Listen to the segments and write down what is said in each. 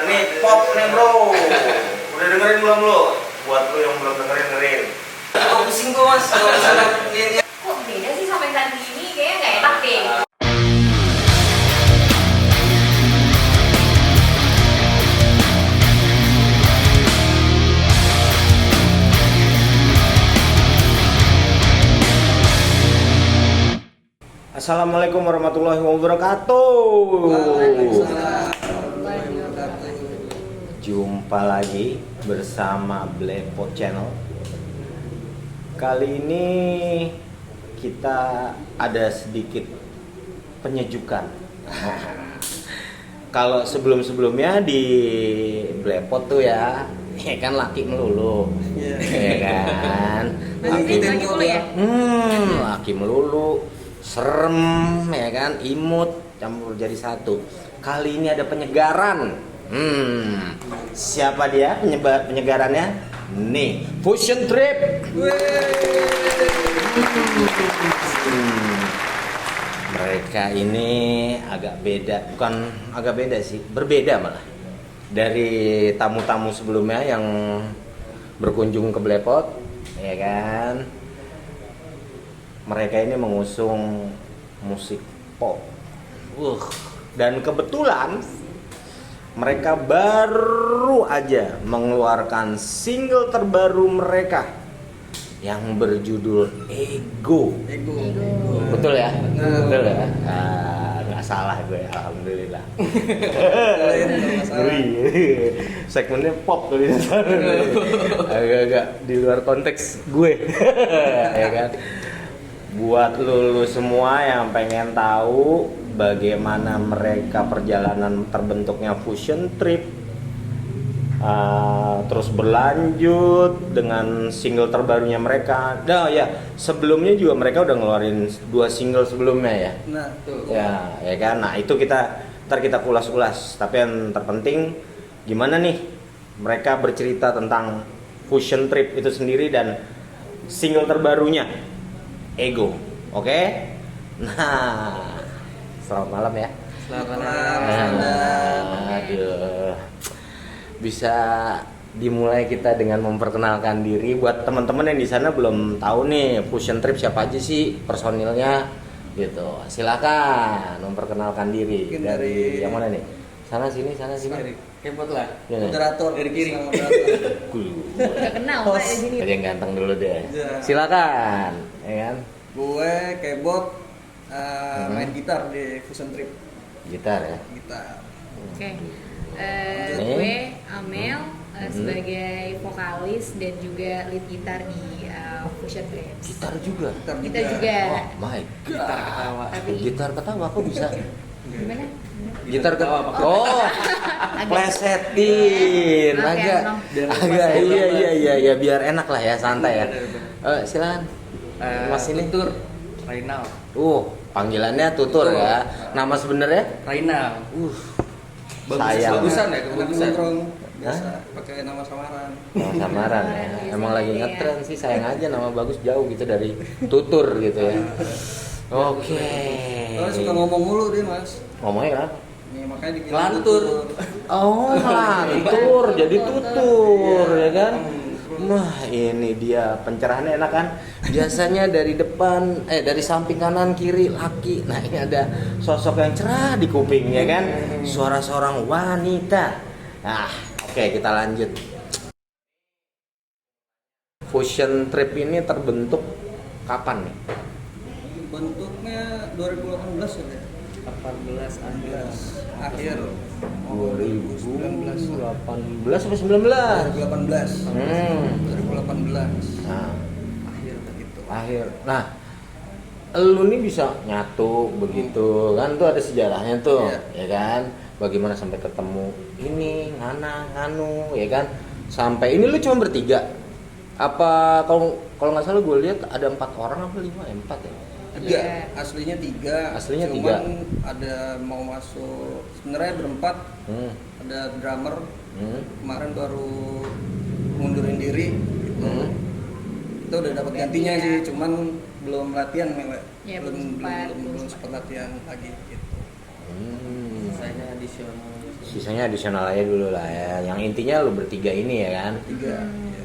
nih pop nih bro. Udah dengerin belum lo? Buat lo yang belum dengerin. Kok pusing kok mas? Kok beda sih sama yang tadi ini? Kayaknya nggak enak deh. Assalamualaikum warahmatullahi wabarakatuh. Jumpa lagi bersama Blepo Channel. Kali ini kita ada sedikit penyejukan. Kalau sebelum-sebelumnya di Blepo tuh ya kan laki melulu, ya kan? Laki melulu ya? Laki melulu. Serem ya kan, imut campur jadi satu. Kali ini ada penyegaran. Siapa dia penyegarannya? Nih, Fusion Trip. Mereka ini agak beda, bukan agak beda sih, berbeda malah dari tamu-tamu sebelumnya yang berkunjung ke Blepot, ya kan? Mereka ini mengusung musik pop. Dan kebetulan mereka baru aja mengeluarkan single terbaru mereka yang berjudul Ego. Betul ya? Betul ya? Nggak salah gue, alhamdulillah. Segmennya pop tuh, agak-agak di luar konteks gue. Ya kan? Buat lu semua yang pengen tahu bagaimana mereka perjalanan terbentuknya Fusion Trip, terus berlanjut dengan single terbarunya mereka. Nah ya, sebelumnya juga mereka udah ngeluarin 2 single sebelumnya ya. Nah, tuh. Ya kan. Nah, itu ntar kita kulas-ulas. Tapi yang terpenting gimana nih mereka bercerita tentang Fusion Trip itu sendiri dan single terbarunya Ego, oke? Nah, selamat malam ya. Selamat malam. Aduh, bisa dimulai kita dengan memperkenalkan diri buat teman-teman yang di sana belum tahu nih Fusion Trip siapa aja sih personilnya, gitu. Silakan memperkenalkan diri. Mungkin dari yang mana nih? Sana sini. Kebot lah. Ya. Moderator dari kiri. Nggak kenal Pak di sini. Tadi yang ganteng dulu deh. Ya. Silakan, ya kan? Gue Kebot main gitar di Fusion Trip. Gitar ya. Gitar. Oke. Gue Amel sebagai vokalis dan juga lead gitar di Fusion Trip. Gitar juga. Kita juga. Oh my god. Gitar ketawa. Gitar ketawa kok bisa? Gimana? Gitar ketawa. Oh. Plesetin. Agak iya biar enak lah ya, santai ya. Silakan. Mas ini Tutur Rainal. Panggilannya Tutur ya. Nama sebenarnya? Rainal. Sayang. Bagusan ya, kebagusan. Hah? Biasa pakai nama samaran. Nama samaran ya. Emang lagi ngetren sih, sayang aja nama bagus jauh gitu dari Tutur gitu ya. Oke. Kalau suka ngomong mulu dia, Mas. Ngomongnya kenapa? Nih, makanya dibilang Lantur. Oh, lantur jadi tutur ya kan? Wah, ini dia pencerahannya enak kan? Biasanya dari depan, dari samping kanan kiri laki. Nah, ini ada sosok yang cerah di kuping ya kan? Suara seorang wanita. Nah, oke, kita lanjut. Fusion Trip ini terbentuk kapan nih? Bentuknya 2018 ya. 18 Akhir 2018 atau 19? 2018. 2018. Nah, Akhir begitu. akhir. Nah, lu nih bisa nyatu begitu kan, tuh ada sejarahnya tuh, ya kan? Bagaimana sampai ketemu ini nganu ya kan? Sampai ini lu cuma bertiga. Apa kalau nggak salah gue lihat ada 4 orang apa 5 ya? 4 ya? 3, aslinya 3. Aslinya cuman 3. ada mau masuk, sebenarnya berempat. Ada drummer. Kemarin baru mundurin diri gitu. Kita udah dapat gantinya sih, cuman belum latihan, Ya, belum belum sempat sempat latihan lagi gitu. Sisanya additional. Sisanya adisional aja dulu lah ya. Yang intinya lu bertiga ini ya kan. Tiga.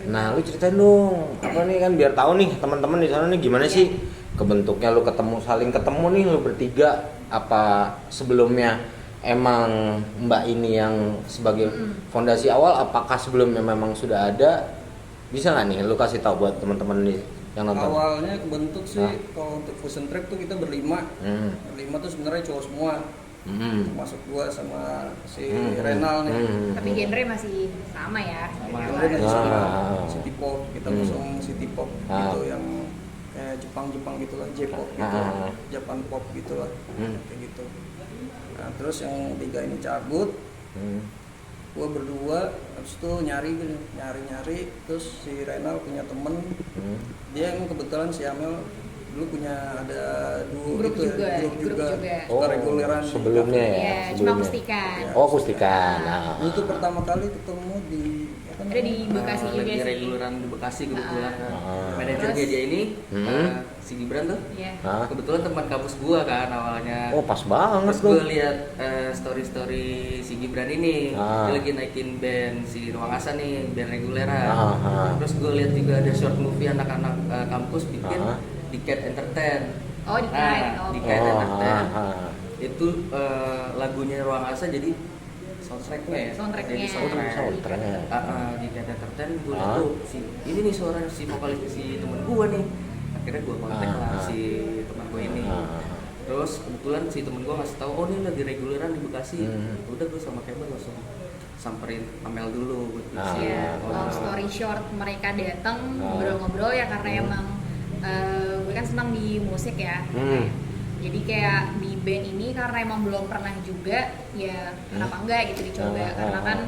Nah, lu ceritain dong, apa nih kan biar tahu nih teman-teman di sana nih gimana sih kebentuknya lu saling ketemu nih lu bertiga, apa sebelumnya emang Mbak ini yang sebagai fondasi awal, apakah sebelumnya memang sudah ada? Bisa nggak nih lu kasih tahu buat teman-teman nih yang nonton? Awalnya kebentuk sih kalau untuk fusion track tuh kita berlima. Berlima tuh sebenarnya cowok semua. Termasuk gua sama si Renal nih. Tapi genre masih sama ya. Genre masih sama. City pop, kita ngusung city pop gitu yang kayak Jepang gitulah, J-pop gitu. Japan pop gitulah. Kayak gitu. Nah, terus yang tiga ini cabut. Gua berdua, habis itu nyari, terus si Renal punya temen. Dia yang kebetulan si Amel dulu punya ada grup juga. Oh, reguleran sebelumnya ya. Iya, cuma akustikan. Oh, akustikan. Nah. Itu pertama kali ketemu di Ada di Bekasi juga lagi sih. reguleran di Bekasi kebetulan. Manajernya dia ini si Gibran tuh. Iya. Kebetulan teman kampus gua kan awalnya. Oh, pas banget Terus tuh. gue lihat story si Gibran ini, dia lagi naikin band si Ruang Asa nih, band reguleran. Terus gue lihat juga ada short movie anak-anak kampus bikin di Cat Entertain. Oh, di Kite. Di Cat Entertain. Itu lagunya Ruang Asa jadi soundtracknya ya. Soundtracknya. Jadi soundtrack. Di Cat Entertain gue lihat tuh ini nih suara si vokalis si temen gue nih. Akhirnya gue kontak lah si teman gue ini. Terus kebetulan si temen gue ngasih tahu, oh ini lagi reguleran di Bekasi. Udah gue sama Kevin langsung samperin Amel dulu buat Iya, long story short mereka datang ngobrol-ngobrol ya karena emang gue kan senang di musik ya. Jadi kayak di band ini karena emang belum pernah juga ya kenapa enggak gitu dicoba karena kan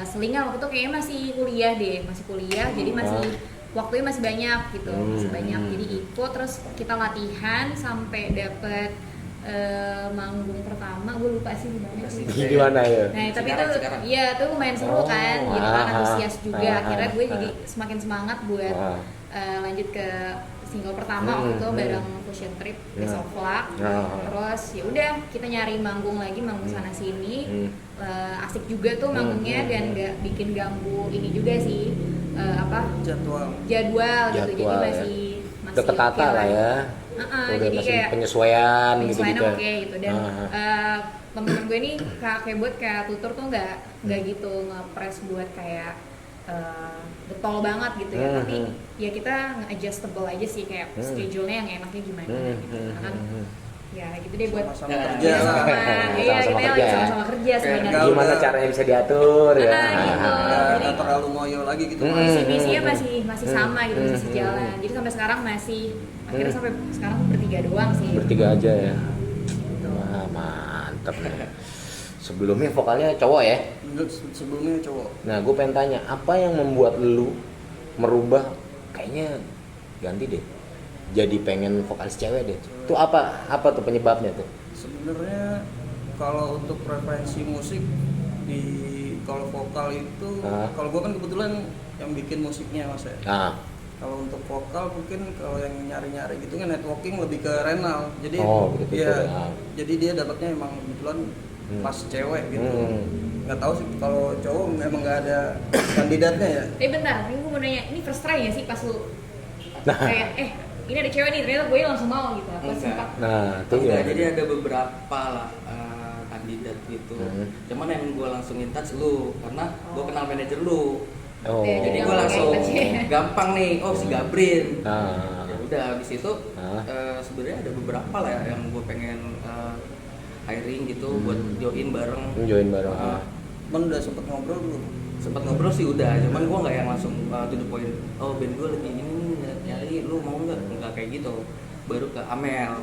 selingan waktu itu kayaknya masih kuliah jadi masih waktunya masih banyak gitu, masih banyak. Jadi ikut terus kita latihan sampai dapet manggung pertama, gue lupa sih di mana sih. Di mana ya? Nah, tapi itu iya tuh lumayan seru kan, gitu kan antusias juga. Akhirnya gue jadi semakin semangat buat lanjut ke single pertama waktu itu bareng Fusion Trip ke Soflak. Terus ya udah kita nyari manggung sana sini. Asik juga tuh manggungnya dan nggak bikin ganggu ini juga sih jadwal gitu. Jadi masih ketata lah ya. Jadi kayak penyesuaian gitu oke gitu dan temen-temen gue ini kayak tutur tuh nggak gitu ngepres buat kayak getol banget gitu ya, tapi ya kita nge-adjustable aja sih kayak schedule-nya yang enaknya gimana gitu kan ya gitu deh buat sama kerja lah. Iya, kita lagi sama-sama kerja sebenarnya. Gimana caranya bisa diatur ya? Gitu. Nggak terlalu ngoyo lagi gitu. Misinya masih sama gitu, masih sejalan. Jadi sampai sekarang akhirnya sampai sekarang bertiga doang sih. Bertiga aja ya. Wah, mantap. Sebelumnya vokalnya cowok ya? Sebelumnya cowok. Nah, gue pengen tanya, apa yang membuat lu merubah kayaknya ganti deh, jadi pengen vokalis cewek deh? Itu apa tuh penyebabnya tuh? Sebenarnya kalau untuk preferensi musik kalau vokal itu, kalau gue kan kebetulan yang bikin musiknya mas ya. Kalau untuk vokal mungkin kalau yang nyari-nyari gitu kan networking lebih ke Renal. Jadi jadi dia dapatnya emang kebetulan pas cewek gitu. Nggak tahu sih kalau cowok memang nggak ada kandidatnya ya. Bentar, ini gue mau nanya, ini first try ya sih pas lu kayak ini ada cewek nih, ternyata gue langsung mau gitu. Apa sempat? Nah, itu ya. Jadi ada beberapa lah kandidat gitu. Cuman yang gue langsung in touch lu karena gue kenal manajer lu. Jadi gue langsung gampang nih, si Gabrin. Ya udah habis itu sebenarnya ada beberapa lah yang gue pengen hiring gitu buat join bareng. Cuman udah sempet ngobrol belum? Sempet ngobrol sih udah, cuman gue nggak yang langsung to the point. Oh band gue lagi ini nyari, lu mau nggak kayak gitu. Baru ke Amel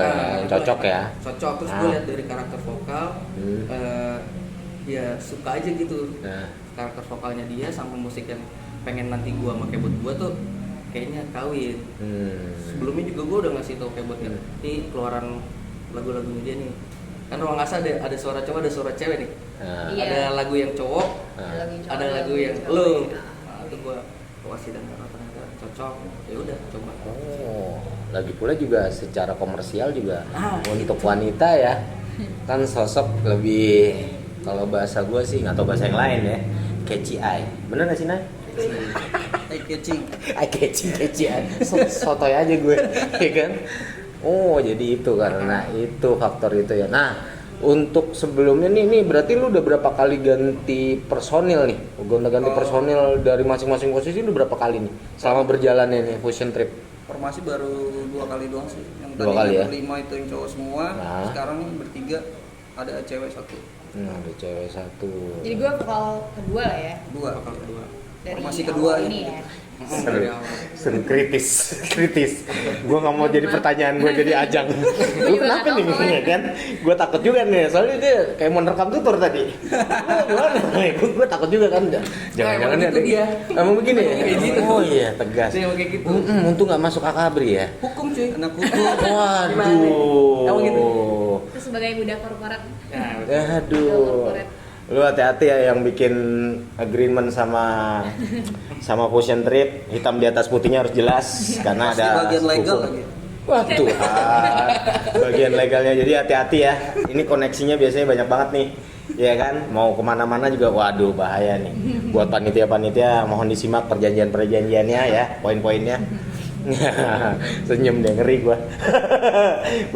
ya, cocok ya. Cocok, terus gue lihat dari karakter vokal, ya suka aja gitu. Karakter vokalnya dia sama musik yang pengen nanti gue sama keyboard gue tuh kayaknya kawin. Sebelumnya juga gue udah ngasih tau keyboard kan, ini keluaran lagu-lagunya dia nih. Kan Ruang Asa ada suara cowok, ada suara cewek nih. Ada lagu yang cowok, ada lagu yang lo. Itu gue kasih dan ternyata cocok. Ya udah coba. Lagi pula juga secara komersial juga untuk wanita ya. kan sosok lebih, kalau bahasa gue sih nggak tahu bahasa yang lain ya, catchy eye. Bener nggak sih Nay? Eye catching. Eye catchy eye. Sotoy aja gue, ya kan? Oh jadi itu karena itu faktor itu ya. Nah untuk sebelumnya nih berarti lu udah berapa kali ganti personil nih? Ganti personil dari masing-masing posisi lu berapa kali nih selama berjalannya nih Fusion Trip? Formasi baru 2 kali doang sih. Yang Dua tadi kali ya? 5 itu yang cowok semua. Nah. Sekarang bertiga ada cewek 1. Ada cewek 1. Jadi gue vokal kedua lah ya. 2. Vokal kedua. Dari Formasi awal kedua ini ya. Seru kritis. Gue nggak mau jadi pertanyaan gue jadi ajang. Lu kenapa nih misalnya kan? Gue takut juga nih, soalnya dia kayak mau rekam tutur tadi. Gue takut juga kan. Jangan-jangan dia. Emang begini ya? Kayak gitu. Oh iya tegas. Dia kayak gitu. Untung nggak masuk akabri ya. Hukum cuy. Anak hukum. Waduh. Emang gitu. Terus sebagai budak korporat. Nah, Aduh. Lu hati-hati ya yang bikin agreement sama Fusion Trip, hitam di atas putihnya harus jelas karena Pasti ada bagian legal hukum. lagi. Wah Tuhan, bagian legalnya, jadi hati-hati ya. Ini koneksinya biasanya banyak banget nih, ya kan? Mau kemana-mana juga, waduh bahaya nih. Buat panitia-panitia mohon disimak perjanjian-perjanjiannya ya, poin-poinnya. Senyum deh, ngeri gua.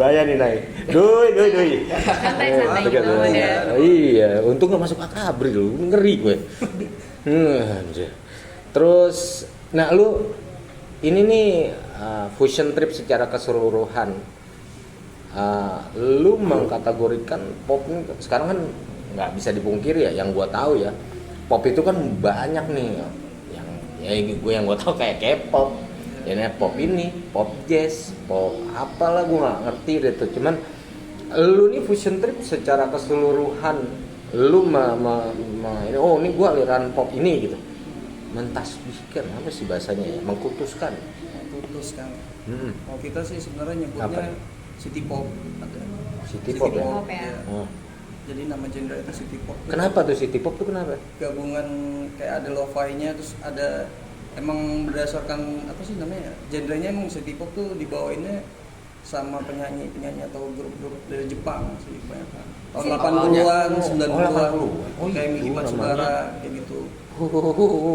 Bahaya nih Nay. Doi. Santai-santai gitu ada. Iya, untung gak masuk akabri lu, ngeri gue. Anjir. Terus, nah lu ini nih Fusion Trip secara keseluruhan, lu mengkategorikan pop ini sekarang kan nggak bisa dipungkiri ya, yang gua tahu ya, pop itu kan banyak nih, yang gua tahu kayak K-pop, ya pop ini, pop jazz, pop apalah gua nggak ngerti deh tuh. Cuman lu nih Fusion Trip secara keseluruhan, lu ini gua aliran pop ini gitu, mentasbihkan apa sih bahasanya ya, mengkultuskan. Kalau kita sih sebenarnya nyebutnya Apa? city pop. Ada. City pop ya? Pop ya. Oh. Jadi nama genre itu city pop. Kenapa tuh city pop tuh kenapa? Gabungan kayak ada lo-fi-nya, terus ada emang berdasarkan apa sih namanya? Genrenya emang city pop tuh dibawainnya sama penyanyi atau grup-grup dari Jepang sih kebanyakan. Tahun 80-an, 90-an. Kayak Miki Matsubara kayak gitu.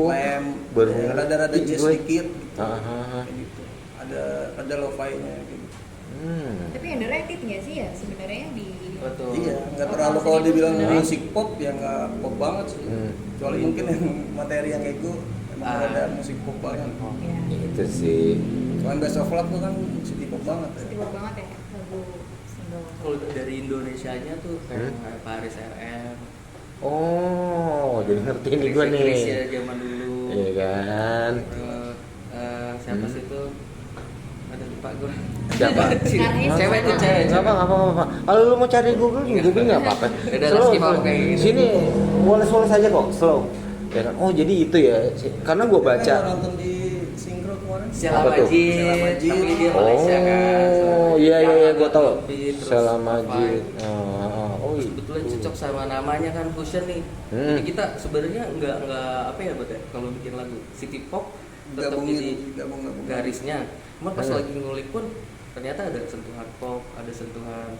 Lem, rada-rada jazz dikit gitu. Kayak gitu. Ada lo-fi-nya kayak gitu. Tapi underrated nggak sih ya sebenarnya di betul. Iya, nggak terlalu kalau dibilang musik pop ya nggak pop banget sih. Kecuali mungkin yang materi yang kayak gue emang ada musik pop banget. ya. Itu sih. Soalnya Best of Love tuh kan city pop banget ya. Sibuk banget ya lagu single. Kalau dari Indonesianya tuh kayak Paris RM. Oh, jadi ngerti nih gue nih. Indonesia zaman dulu. Iya kan. Siapa sih itu? Ada lupa gue. Siapa? Cewek tuh cewek. Nggak apa. Kalau lu mau cari Google nggak apa-apa. Udah Slow, skip slow. kayak gitu. Sini woles aja kok, slow. Ya kan? Oh jadi itu ya. Karena gue baca. Kan nonton di Sinkro kemarin. Sheila Apa tuh? Majid, Sheila Majid. tapi dia Malaysia kan. Oh iya gue tahu. Terus Sheila Majid. Papa. Oh iya. Kebetulan cocok sama namanya kan Fusion nih. Jadi kita sebenarnya nggak apa ya buat ya kalau bikin lagu city pop tetap jadi gabung. garisnya. Cuma pas lagi ngulik pun ternyata ada sentuhan pop, ada sentuhan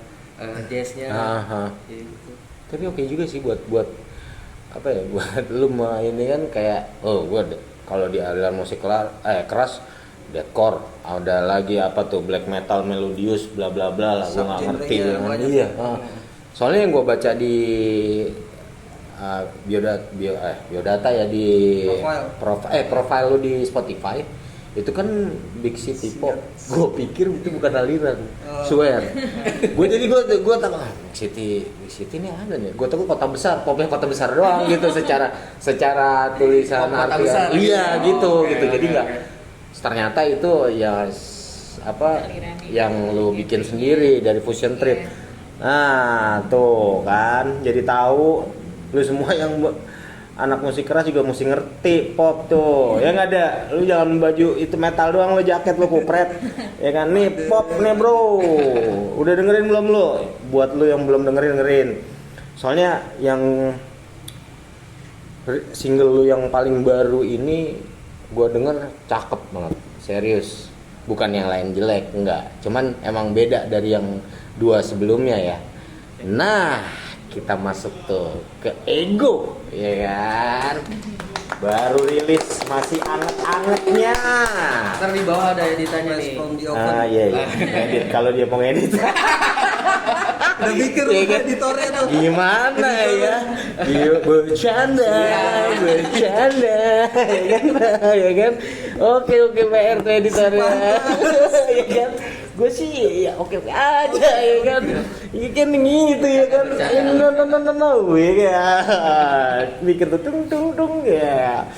jazznya. Gitu. Tapi oke juga sih buat apa ya, buat lu mah ini kan kayak kalau di aliran musik keras deadcore, ada lagi apa tuh black metal melodius bla bla bla lah, gua nggak ngerti dengan iya. Soalnya yang gua baca di biodata ya di profile lu di Spotify itu kan Big City Pop. Gue pikir itu bukan aliran, swear. Gue takut Big City ini ada nih. Gue takut kota besar, popnya kota besar doang gitu secara tulisan kota besar. Iya gitu. Jadi nggak. Ternyata itu ya apa yang lu bikin sendiri dari Fusion Trip. Nah tuh kan, jadi tahu lu semua yang anak musik keras juga mesti ngerti pop tuh. Ya nggak ada, lu jangan baju itu metal doang, lu jaket lu kupret. Ya kan, nih pop nih bro. Udah dengerin belum lu? Buat lu yang belum dengerin. Soalnya yang single lu yang paling baru ini gua denger cakep banget, serius. Bukan yang lain jelek, enggak. Cuman emang beda dari yang dua sebelumnya ya. Nah, kita masuk tuh ke Ego, ya kan? Baru rilis masih anget-angetnya. Ntar di bawah ada editannya nih. From the oven. Iya. Edit kalau dia mau edit. Udah mikir Iya kan? editornya tuh. Gimana ya? Iya, bercanda, ya kan? Oke, PR tuh editornya, ya kan? Gue sih ya oke aja, ya kan? Iya kan gitu ya kan? No, ya kan? Mikir tuh tung ya.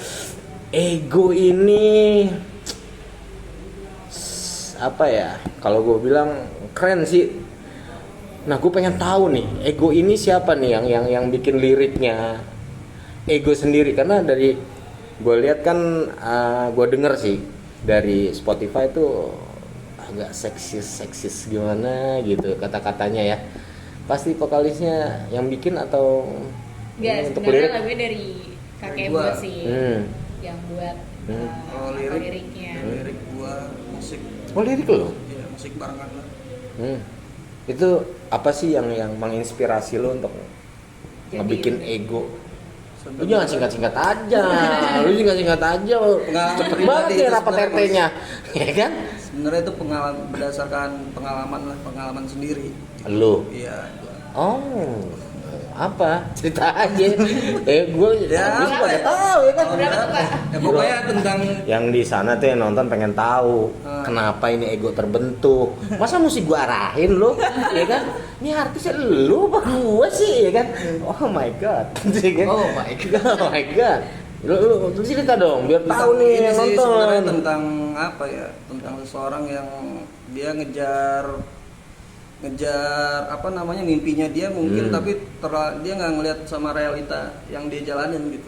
Ego ini apa ya? Kalau gue bilang keren sih. Nah, gue pengen tahu nih, Ego ini siapa nih yang bikin liriknya Ego sendiri? Karena dari gue lihat kan, gue denger sih dari Spotify tuh agak seksis gimana gitu kata-katanya ya. Pasti vokalisnya yang bikin atau Enggak, untuk sebenarnya lirik? lagunya dari kakek Gua. buat sih yang buat Kalau liriknya. lirik gua musik. Oh, lirik lo? Iya, musik barengan lah. Itu apa sih yang menginspirasi lo untuk Jadi ngebikin Ego? Lu Sebenarnya jangan singkat-singkat aja. Lu singkat-singkat aja. Cepet banget ya rapat RT-nya. Ya kan? Sebenarnya itu berdasarkan pengalaman sendiri. Lu. Iya. Oh. Apa? Cerita aja. Gue Ya, gue apa pada ya? tahu ya kan. Berapa tuh, Pak? Ya pokoknya tentang Yang di sana tuh yang nonton pengen tahu kenapa ini Ego terbentuk. Masa mesti gua arahin lu, ya kan? Ini artisnya lu apa gua sih, ya kan? Oh my god. Ya kan? Oh my god. Oh my god. Lu cerita dong biar tahu nih ini yang sih sebenarnya nonton. tentang apa ya? Tentang seseorang yang dia ngejar apa namanya mimpinya dia mungkin tapi dia nggak ngelihat sama realita yang dia jalanin gitu.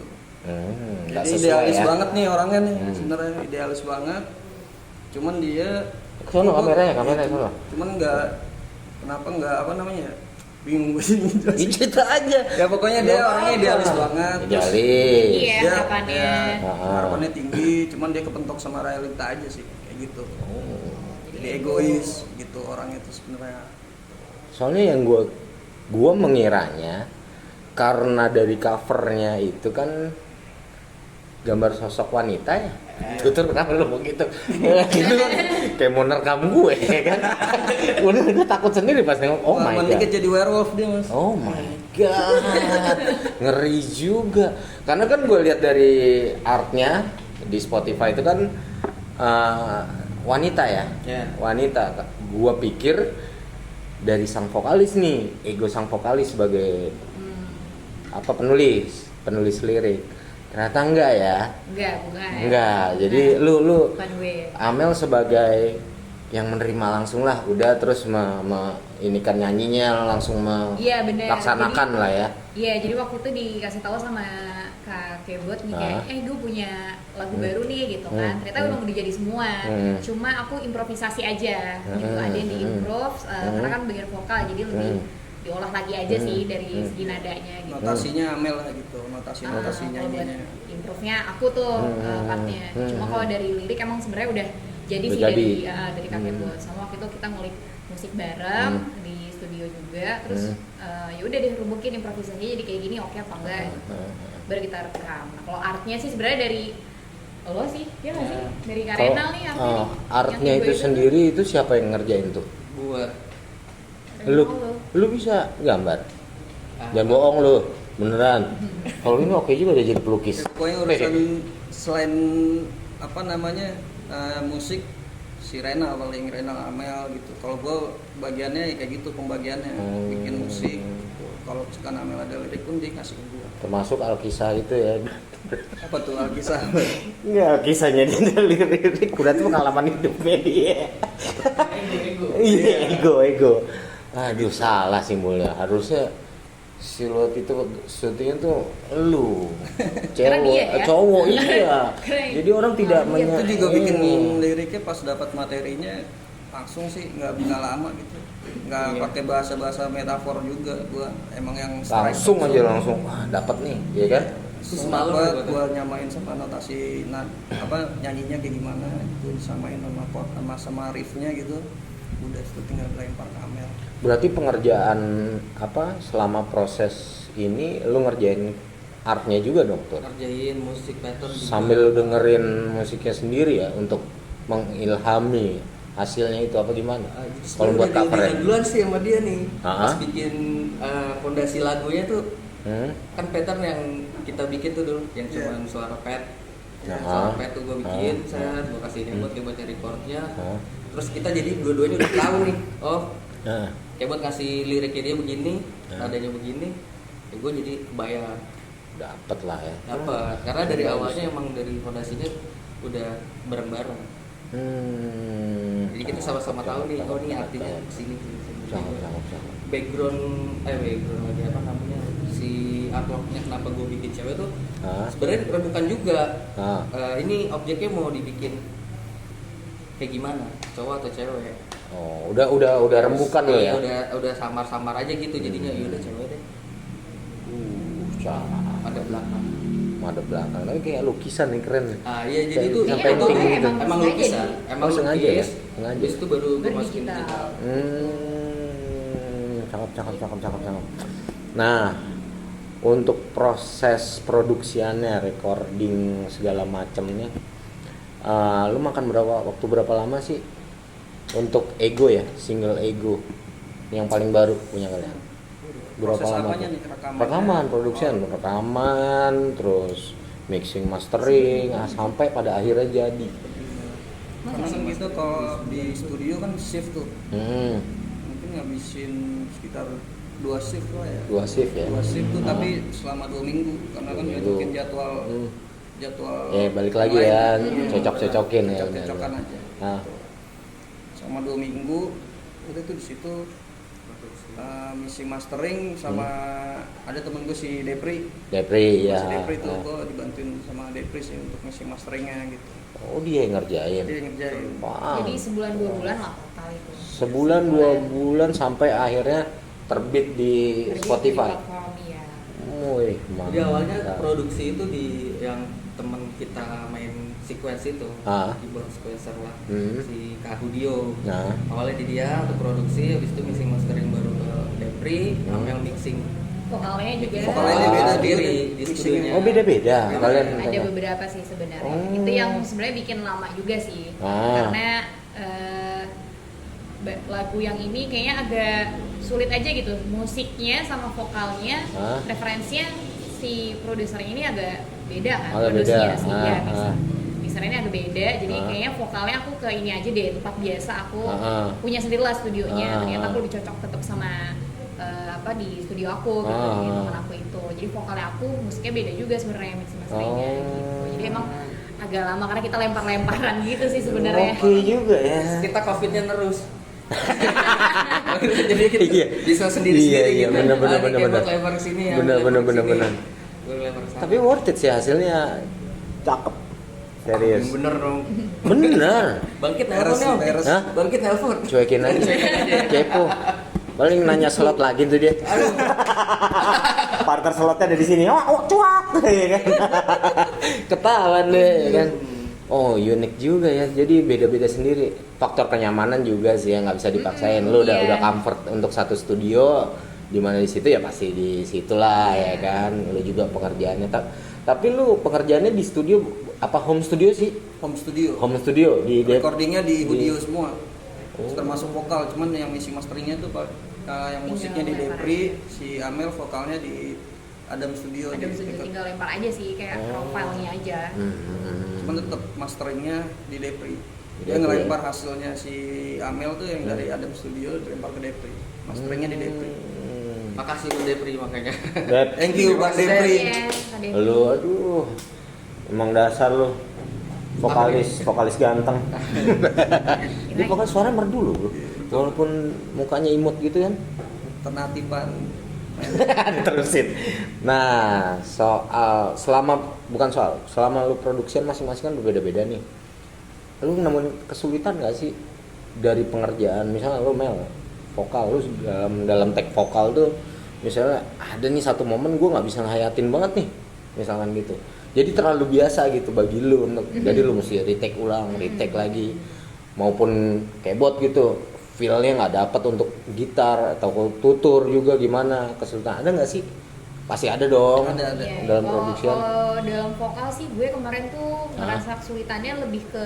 Nggak Jadi sesuai idealis ya. banget nih orangnya nih sebenarnya idealis banget. Cuman dia Sono kameranya sono. cuman kenapa nggak apa namanya ya? Bingung gue sih. Ya, cerita aja. Ya pokoknya dia orangnya idealis banget. Terus Idealis. Iya, dia harapannya. harapannya tinggi, cuman dia kepentok sama realita aja sih kayak gitu. Jadi egois gitu orangnya itu sebenarnya. Soalnya yang gua mengiranya karena dari covernya itu kan gambar sosok wanita ya. Tutur kenapa lu mau gitu? Gitu kan kayak mau nerekam gue ya kan. Gue takut sendiri pas nengok. Oh my god. Jadi werewolf dia, Mas. Oh my god. Ngeri juga. Karena kan gue lihat dari artnya di Spotify itu kan wanita ya. Yeah. Wanita. Gua pikir dari sang vokalis nih, Ego sang vokalis sebagai apa penulis lirik. Ternyata enggak ya? Bukan. Enggak. Jadi lu Bukan gue. Amel sebagai yang menerima langsung lah, udah terus ini kan nyanyinya langsung Iya, bener. melaksanakan lah ya. Iya, jadi waktu itu dikasih tahu sama Kak Kebot nih kayak, gue punya lagu baru nih gitu kan. Ternyata memang udah jadi semua. Cuma aku improvisasi aja gitu. Ada yang diimprov karena kan bagian vokal jadi lebih diolah lagi aja sih dari segi nadanya gitu. Notasinya Amel lah gitu, notasi Kalau buat nyanyinya. improve-nya aku tuh partnya. Cuma kalau dari lirik emang sebenarnya udah jadi Udah sih jadi. dari Kak Kebot. Sama waktu itu kita ngulik musik bareng di studio juga. Terus ya udah deh rubukin improvisasinya jadi kayak gini oke apa enggak gitu. Baru kita rekam. Nah, kalau artnya sih sebenarnya dari lo sih, ya nggak sih? Dari Kak Renal nih artnya nih. Artnya Yang itu gue sendiri itu siapa yang ngerjain tuh? Gua. Lu bisa gambar? Jangan bohong lu, beneran. Kalau ini oke juga udah jadi pelukis. Pokoknya urusan selain apa namanya musik si Renal Amel gitu. Kalau gue bagiannya kayak gitu pembagiannya bikin musik. Kalau misalkan Amel ada lirik pun dia kasih ke gue. Termasuk Alkisah itu ya. Apa tuh Alkisah? Enggak, kisahnya dia ada lirik. Udah tuh pengalaman hidupnya dia. Iya, ego. Aduh, salah simbolnya. Harusnya siluet itu syutingnya tuh lu. Karena dia ya? Cowok iya. Keren. Jadi orang tidak Itu juga bikin liriknya pas dapat materinya langsung sih nggak lama gitu. Nggak pakai bahasa metafor juga. Gua emang yang langsung aja dapat nih, ya kan? Semalam gua nyamain sama notasi nyanyinya kayak gimana itu disamain sama riffnya gitu udah itu tinggal lempar ke Amel. Berarti pengerjaan apa selama proses ini lu ngerjain artnya juga dong tuh? Ngerjain musik pattern Sambil lu dengerin musiknya sendiri ya untuk mengilhami hasilnya itu apa gimana? Kalau buat covernya duluan sih sama dia nih. Ah. Pas bikin fondasi lagunya tuh kan pattern yang kita bikin tuh dulu yang cuma suara pad. Suara pad tuh gue bikin, gue kasih dia buat baca recordnya. Terus kita jadi dua-duanya udah tahu nih. Oh, kayak buat ngasih liriknya dia begini, nadanya begini. Ya gue jadi kebayang. Dapet lah ya. Dapat. Karena dari awalnya emang dari fondasinya udah bareng-bareng. Jadi kita sama-sama tahu nih, oh nih artinya kesini. Background lagi apa namanya, si artworknya kenapa gue bikin cewek tuh sebenarnya bukan juga. Ini objeknya mau dibikin kayak gimana, cowok atau cewek? Oh, udah rembukan lo ya? Udah samar-samar aja gitu jadinya. Ya udah cewek deh. Ada belakang. Ada belakang, tapi kayak lukisan nih keren. Iya jadi itu sampai itu pink gitu. emang lukisan, emang sengaja ya? Sengaja. Habis itu baru gue masukin digital. Cakep. Nah, untuk proses produksiannya, recording segala macamnya, lu makan berapa lama sih untuk Ego ya, single Ego yang paling baru punya kalian? Berapa Proses lama? apanya nih? Rekaman, produksian, rekaman, terus mixing, mastering, sampai pada akhirnya jadi. Karena kan kita kalau di studio kan shift tuh. Mungkin ngabisin sekitar 2 shift lah ya. 2 shift ya. 2 shift tuh tapi selama 2 minggu karena kan nyocokin jadwal. Balik lagi ya, cocok-cocokin ya. Cocok-cocokan aja. Selama 2 minggu itu tuh di situ mixing mastering sama ada temen gue si Depri ya. Si Depri tuh gue dibantuin sama Depri sih untuk mixing masteringnya gitu. Oh dia yang ngerjain. Wow. Jadi sebulan 2 bulan lah total itu. Sebulan 2 bulan sampai akhirnya terbit di Spotify. Ya. Wih, jadi awalnya produksi itu di yang teman kita main sequence itu, keyboard sequencer lah, si Kahudio. Awalnya di dia untuk produksi, habis itu mixing mastering baru ke Depri, Amel mixing. Vokalnya juga. Vokalnya beda sendiri di studionya. Oh beda-beda. Kalian ada beberapa sih sebenarnya. Itu yang sebenarnya bikin lama juga sih. Karena lagu yang ini kayaknya agak sulit aja gitu. Musiknya sama vokalnya, referensinya si produser ini agak beda kan. Produksinya sih ya. Mixernya agak beda, jadi kayaknya vokalnya aku ke ini aja deh, tempat biasa aku punya sendiri lah studionya. Ternyata aku dicocok tetap sama di studio aku gitu, teman aku itu. Jadi vokalnya aku, musiknya beda juga sebenarnya mix masteringnya gitu. Jadi emang agak lama karena kita lempar-lemparan gitu sih sebenarnya. Oke juga ya. Kita covidnya terus. Jadi kita bisa sendiri-sendiri gitu. Bener. Lempar ke sini ya. Bener. Tapi worth it sih hasilnya, cakep. Serius. Bener dong. Bener. Bangkit nelpon. Bangkit nelpon. Cuekin aja. Kepo. Paling nanya slot lagi tuh dia. Partner slotnya ada di sini. Oh, cuak, ya kan. Ketahuan deh, kan. Oh, unik juga ya. Jadi beda-beda sendiri. Faktor kenyamanan juga sih yang nggak bisa dipaksain. Lu udah comfort untuk satu studio, di mana di situ ya pasti di situlah ya kan. Lu juga pengerjaannya tapi lu pengerjaannya di studio apa home studio sih? Home studio. Di recordingnya di Hudio semua. Termasuk vokal, cuman yang mixing masteringnya tuh yang musiknya di Depri, si Amel vokalnya di Adam Studio. Tinggal lempar aja sih kayak profilnya aja. Cuman tetap masteringnya di Depri. Dia ngelempar hasilnya si Amel tuh yang dari Adam Studio dilempar ke Depri. Masteringnya di Depri. Makasih Bang Depri makanya. Thank you Bang Depri. Lu aduh. Emang dasar lu. Vokalis ganteng. Dia vokal suara merdu loh, bro. Walaupun mukanya imut gitu kan. Ternatipan. Terusin. Nah, selama lu produksian masing-masing kan berbeda-beda nih. Lu nemuin kesulitan nggak sih dari pengerjaan? Misalnya lu vokal, lu dalam take vokal tuh, misalnya ada nih satu momen gue nggak bisa ngehayatin banget nih, misalkan gitu. Jadi terlalu biasa gitu bagi lu jadi lu mesti retake ulang, retake lagi, maupun keyboard gitu. feel-nya nggak dapet untuk gitar atau tutur juga gimana kesulitan, ada nggak sih? Pasti ada dong. Ada. Ya, Dalam kalau production. dalam vokal sih gue kemarin tuh ngerasa kesulitannya lebih ke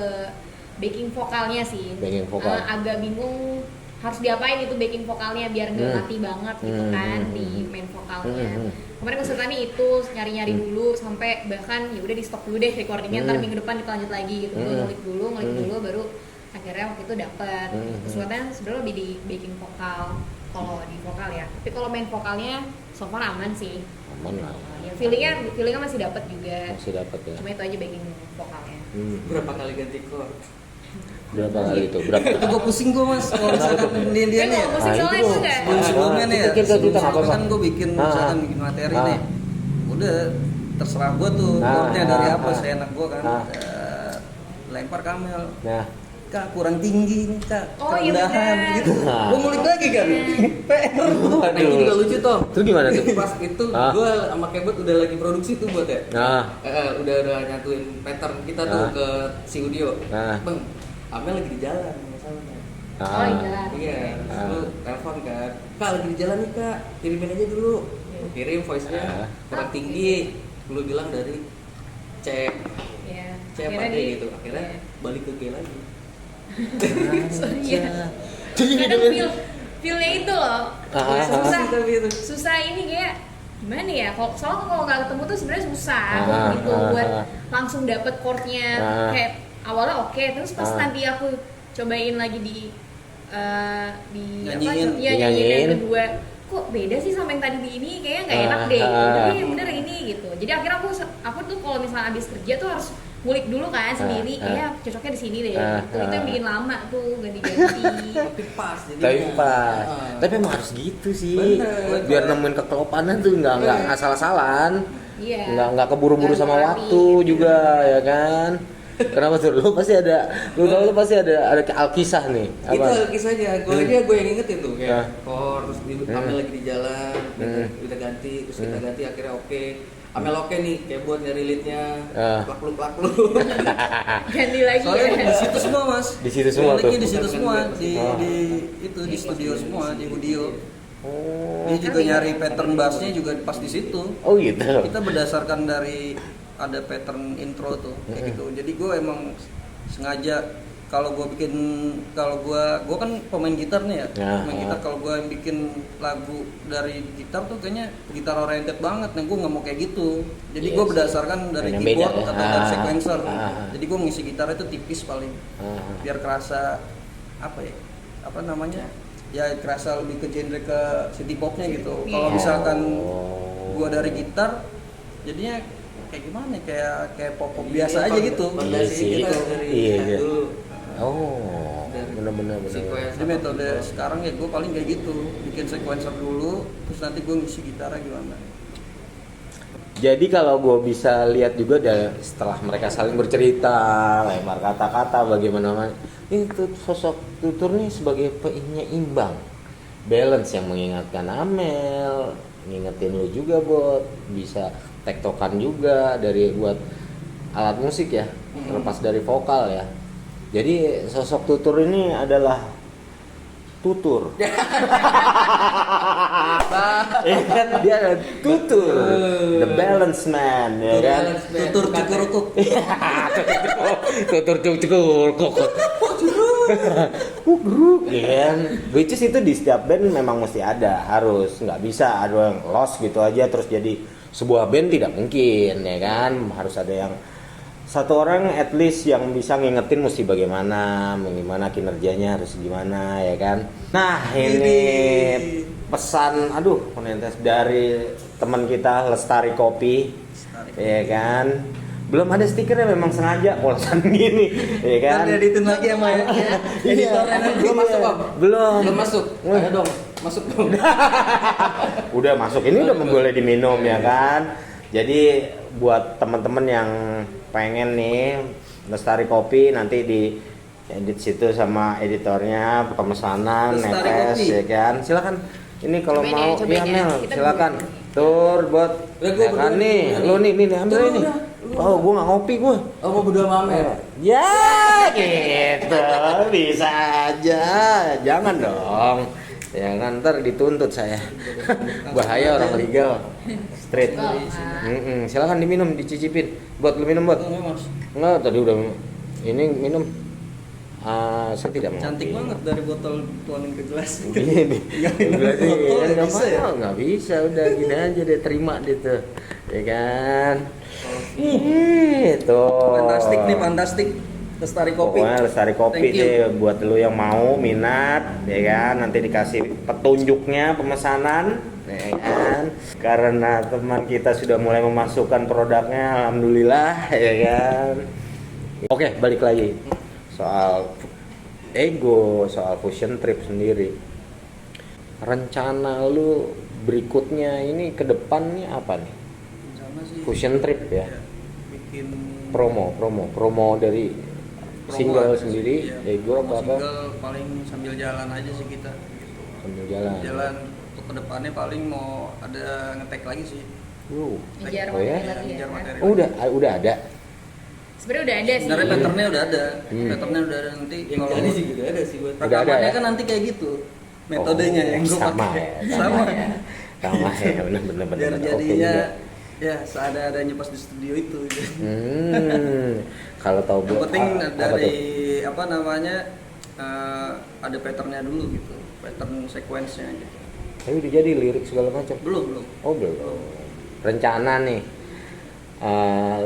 backing vokalnya sih. Backing vokal. Agak bingung harus diapain itu backing vokalnya biar nggak mati banget gitu kan di main vokalnya. Kemarin kesulitannya itu nyari-nyari dulu sampai bahkan ya udah di stop dulu deh recordingnya, ntar minggu depan kita lanjut lagi gitu. Gue ngulik dulu baru akhirnya waktu itu dapet. Kesulitannya sebenarnya lebih di backing vokal kalau di vokal ya. Tapi kalau main vokalnya so far aman sih. Aman lah. Ya feelingnya masih dapat juga. Masih dapat ya. Cuma itu aja backing vokalnya. Berapa kali ganti chord? Berapa kali itu? Berapa? Itu gue pusing gue mas kalau misalkan dia nih ya. Musik soalnya itu enggak. Sebelumnya nih ya, Kita sebelum kan gue bikin misalkan bikin materi nih, udah terserah gue tuh chordnya dari apa seenak gue kan. Lempar Kamel. Nah, Kak kurang tinggi nih kak, Oh, iya kerendahan bener. gitu. Gue ngulik lagi kan, PR. Nah itu juga lucu toh. Terus gimana tuh? Pas itu gue sama Kebot udah lagi produksi tuh buat ya. Nah, Udah nyatuin pattern kita tuh ke si Udio. Bang, Amel lagi di jalan masalahnya. Oh iya. Iya, lu telepon kan. Kak lagi di jalan nih kak, kirimin aja dulu. Lu kirim voice-nya kurang tinggi. Lu bilang dari C, Iya. C apa D gitu. Akhirnya balik ke G lagi. Iya. Kadang feel-nya itu loh. Susah ini kayak gimana ya? Soalnya kalau nggak ketemu tuh sebenarnya susah gitu buat langsung dapet chordnya. Kayak awalnya oke, terus pas nanti aku cobain lagi di Nyanyiin. nyanyiin yang kedua, kok beda sih sama yang tadi di ini, kayaknya nggak enak deh. Udah deh, bener ini gitu. Jadi akhirnya aku tuh kalau misalnya abis kerja tuh harus ngulik dulu kan sendiri, kayak cocoknya di sini deh. Itu yang bikin lama tuh ganti-ganti. Tapi pas jadi. Tapi emang harus gitu sih. Bener. Biar nemuin kekelopanan tuh nggak asal-asalan. Iya. Nggak keburu-buru sama Lari-lari waktu gitu. juga ya kan. Kenapa tuh? Lu pasti ada alkisah nih. Itu kisahnya, gue yang inget itu kayak chord, terus Amel lagi di jalan, kita ganti, terus kita ganti akhirnya oke. Amel oke nih, kayak buat nyari leadnya, plak-pluk. Ganti lagi. Soalnya Ya. di situ semua mas. Di situ semua tuh. Nguliknya di situ semua, di studio semua, di audio. Dia juga nyari pattern bassnya juga pas di situ. Oh gitu. Kita berdasarkan dari ada pattern intro tuh kayak gitu. Jadi gue emang sengaja kalau gue kan pemain gitar nih ya. Pemain gitar, kalau gue yang bikin lagu dari gitar tuh kayaknya gitar oriented banget. Nah gue nggak mau kayak gitu. Jadi gue berdasarkan dari yang keyboard beda, ya. atau dari sequencer. Jadi gue mengisi gitar itu tipis paling biar kerasa apa namanya ya kerasa lebih ke genre ke city popnya gitu. Kalau misalkan gue dari gitar jadinya kayak gimana kayak pop biasa aja gitu. Iya sih. Iya. Dulu. Oh, benar. Jadi metode sekarang ya gue paling kayak gitu, bikin sequencer dulu, terus nanti gue ngisi gitarnya gimana. Jadi kalau gue bisa lihat juga setelah mereka saling bercerita, lempar kata-kata bagaimana ini sosok tutur nih sebagai penyeimbang, balance yang mengingatkan Amel, ngingetin lu juga buat bisa tektokan juga dari buat alat musik ya, terlepas dari vokal ya. Jadi sosok tutur ini adalah tutur. Ya kan dia ada tutur, the balance man ya kan. Tutur cukurukuk. Tutur cukurukuk. Ya kan. Which is itu di setiap band memang mesti ada, harus nggak bisa ada yang lost gitu aja terus jadi sebuah band, tidak mungkin ya kan. Harus ada yang satu orang at least yang bisa ngingetin mesti bagaimana kinerjanya harus gimana ya kan. Nah ini pesan dari teman kita Lestari Kopi ya kan. Belum ada stikernya, memang sengaja polosan gini ya kan. Kan editin lagi sama ya. Editornya Belum masuk Om? Belum masuk. Ayo dong, masuk dong. Udah masuk, ini udah boleh diminum ya kan. Jadi buat teman-teman yang pengen nih Lestari Kopi, nanti di edit situ sama editornya, pemesanan, netes ya kan. Silakan. Ini kalau mau cobain ya Mel, Kita silakan. Tur buat Udah, gua kan berdua nih, nih. lu nih ambil ini. Oh, gue nggak ngopi gue. Oh, mau berdua mamer. Ya, gitu. Bisa aja. Jangan dong. Ya kan ntar dituntut saya. Bahaya orang legal. Street. Silakan diminum, dicicipin. Buat lu minum, buat. Enggak, tadi udah. Ini minum. Saya tidak mau. Cantik banget dari botol tuangin ke gelas. Nggak bisa, udah gini aja deh, terima deh tuh, ya kan. Itu. Fantastik nih, fantastik. Lestari Kopi. Pokoknya Lestari Kopi deh buat lu yang mau minat, ya kan. Nanti dikasih petunjuknya pemesanan, ya kan. Karena teman kita sudah mulai memasukkan produknya, alhamdulillah, ya kan. Oke, balik lagi soal ego, soal Fusion Trip sendiri. Rencana lu berikutnya ini ke depannya apa nih? Fusion Trip ya. Bikin promo dari single sendiri, iya. ego apa? Single paling sambil jalan aja sih kita. Sambil jalan. Jalan untuk kedepannya paling mau ada ngetek lagi sih. Ngejar Oh ya? materi Ngejar ya, materi. Oh, udah ada. sebenarnya udah ada sih. Sebenarnya patternnya udah ada. Patternnya udah ada nanti. Yang Kalau jadi sih udah ada sih buat. Udah ada rekamannya ya? kan nanti kayak gitu. Metodenya yang gue sama pakai. ya, sama ya, bener. Biar Oke jadinya juga. ya seada-adanya pas di studio itu. Kalau tahu Yang penting apa dari tuh? apa namanya ada patternnya dulu gitu, pattern sequence-nya gitu. Tapi udah jadi lirik segala macam. Belum. Oh belum. Rencana nih,